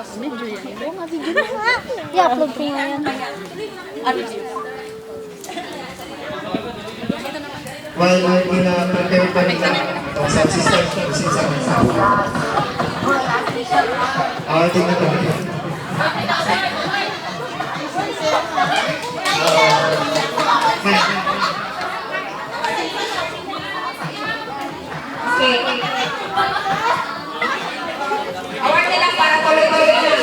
Medyo yan. Oo nga, video na nga. I-upload ko nga yan. While pina-prepare pa rin ang subsystem kasi sa asawa. Tingnan ko. Okay. Award na lang para tuloy-tuloy na.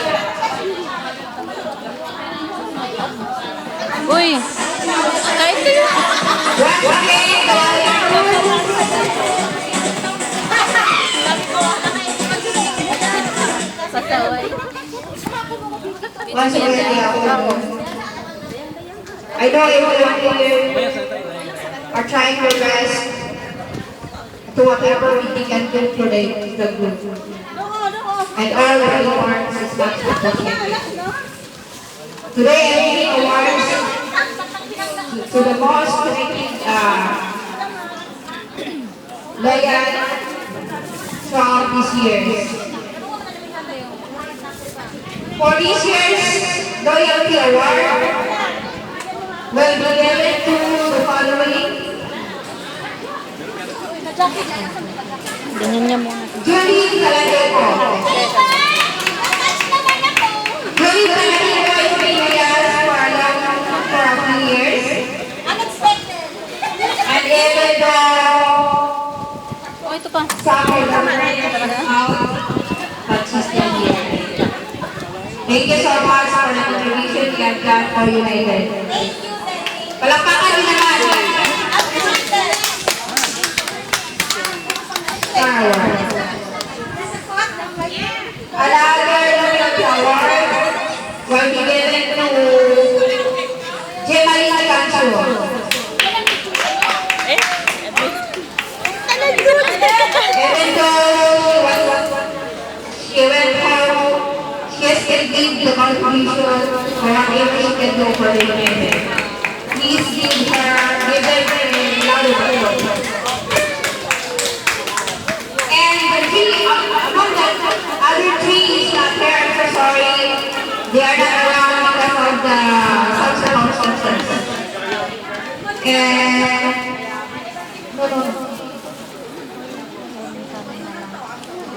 Uy! Kahit kayo. Pasaway. Once again, I know everyone here are trying their best to whatever we can do today the group. And all the awards is not sufficient. Today I'm giving awards to the most loyal from this year. For this year's Loyalty Award will be given to the following: Ganyan niya muna. Julie Caladeco. Julie Caladeco is been loyal for a few years. And even though Oh, ito pa. some of them are out, but she's still here. Thank you so much for the contribution you have done for United. Palakpakan din naman. Another loyalty award will be given to Jemaline Alcanzo. Even though she went home, she still gave the contribution for whatever she can do for the United. Please give her a round of applause. And the three, among the other three is not here, I'm so sorry. They are not around because of the circumstances. And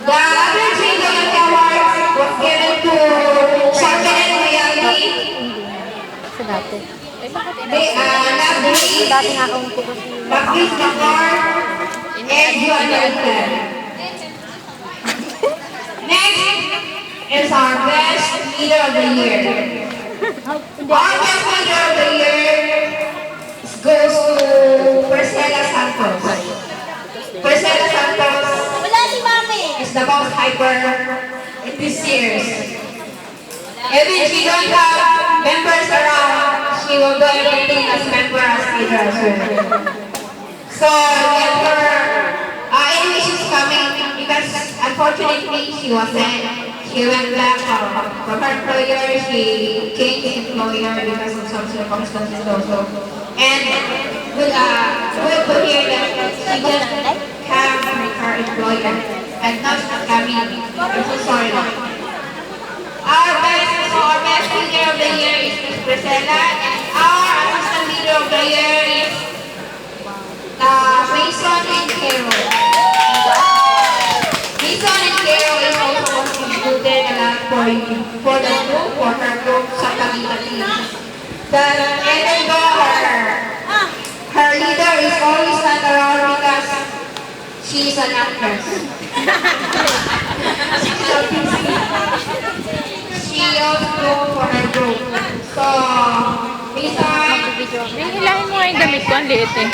the other three loyalty awards was given to Champion and Loyalty. Sa dati. Nabris, Dati nga akong puto. Nabris Bacor, and Juan Alten. Next is our best leader of the year. Our best leader of the year goes to Priscilla Santos. Priscilla Santos is the most hyper in this series. Even if she don't have members around, she will do everything as member as leader as well. So let her, anyway, she's coming because unfortunately she wasn't. She went back from her employer. She changed employer because of some circumstances also. And we'll put here that she just have her employer and now she's coming. I'm so sorry. Our best leader of the year is Ms. Priscilla, and our assistant leader of the year is Mason and Carol. Mason and Carol is also contributed a lot for the group, for her group sa Tabi-Tabi. Even though her leader is always not around because she is an actress. She also go for her group. So, Mason, Hilahin mo nga yung damit ko. Ang liit eh.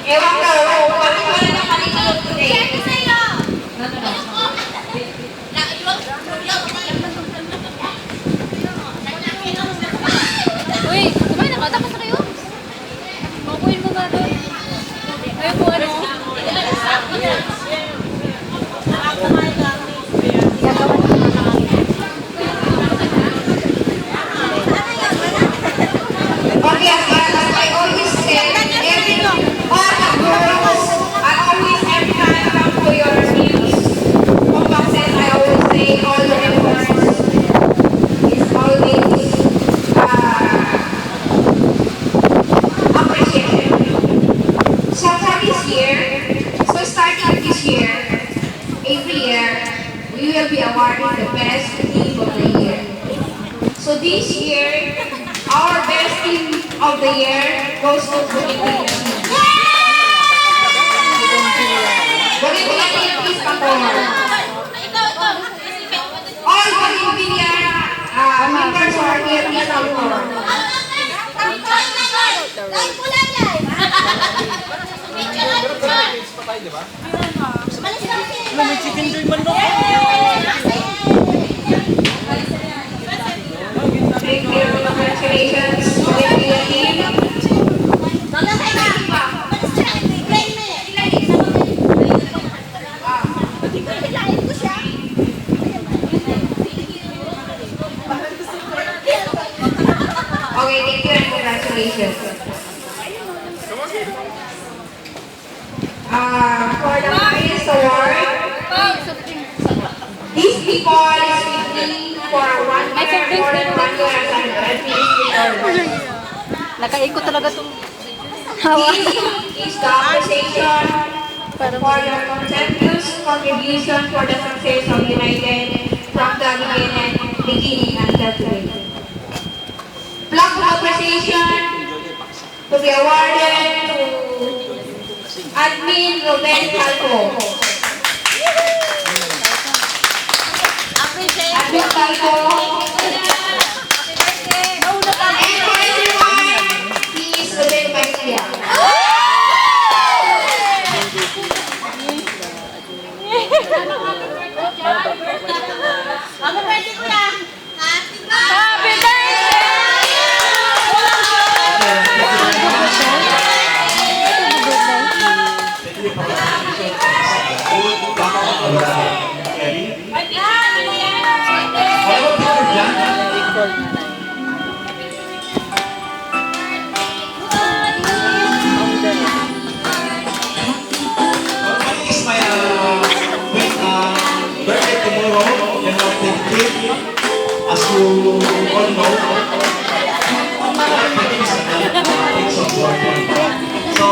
ewan ko, bakit wala na malikalot today? Uy, kumain na ka? Tapos na kayo? Makuin mo nga doon. Ayaw po ano? Okay, as I always say, every part of year, every year, we will be awarding the best team of the year. So this year, our best team of the year goes to Bougainvillea team. Bougainvillea team, please come forward. All Bougainvillea members who are here, please come forward. Thank you, congratulations, Bougainvillea team. Okay, thank you and congratulations. For the highest award, these people is waiting for 1 year, more than 1 year as an administrator. Nakaikot talaga itong This is the appreciation for your continuous contribution for the success of United from the beginning until today. Plaque of appreciation to be awarded to Admin Ruben Calco. Admin Calco. And for everyone, he is Ruben Padilla. Happy It's my birthday tomorrow, and I'll take it. As you all know, it's a birthday. So,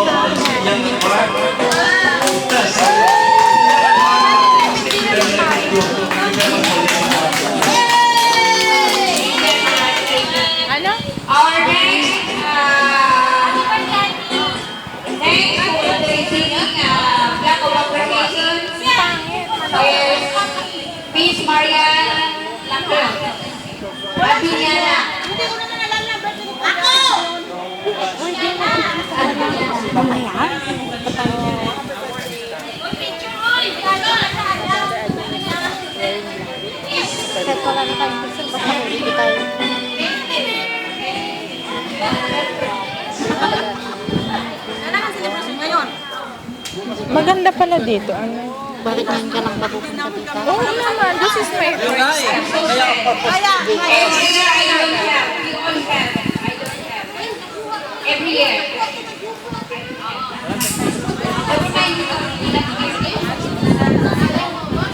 young part, plus, Ano? Our next, next who will be receiving plaque of appreciation is Miss Marian Lacroix. Abiniana. Kahit wala na tayong picture, basta hindi tayo. Maganda pala dito. Ano? Bakit ngayon ka lang mapupunta dito? Oo naman. This is my first time. Every year I don't have. You all have. I don't have. Every year.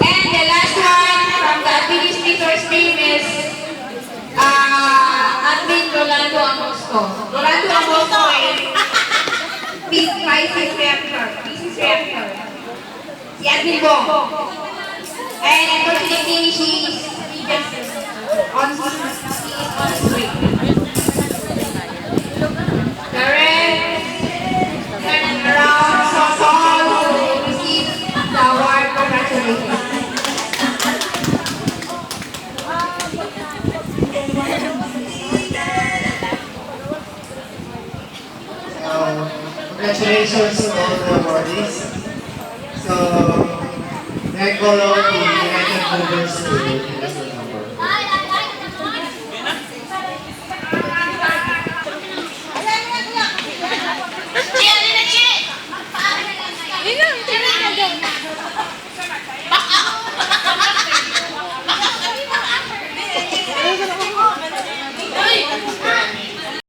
And the last one from the administrator's team is Admin Rolando Amosco. Rolando Amosco is crisis reactor. Crisis reactor. Si Admin Bong. And unfortunately, she is on street. Karen, turn around, so all who receive the award, congratulations. congratulations to all the awardees. So, may I call out the United Movers to give us the number.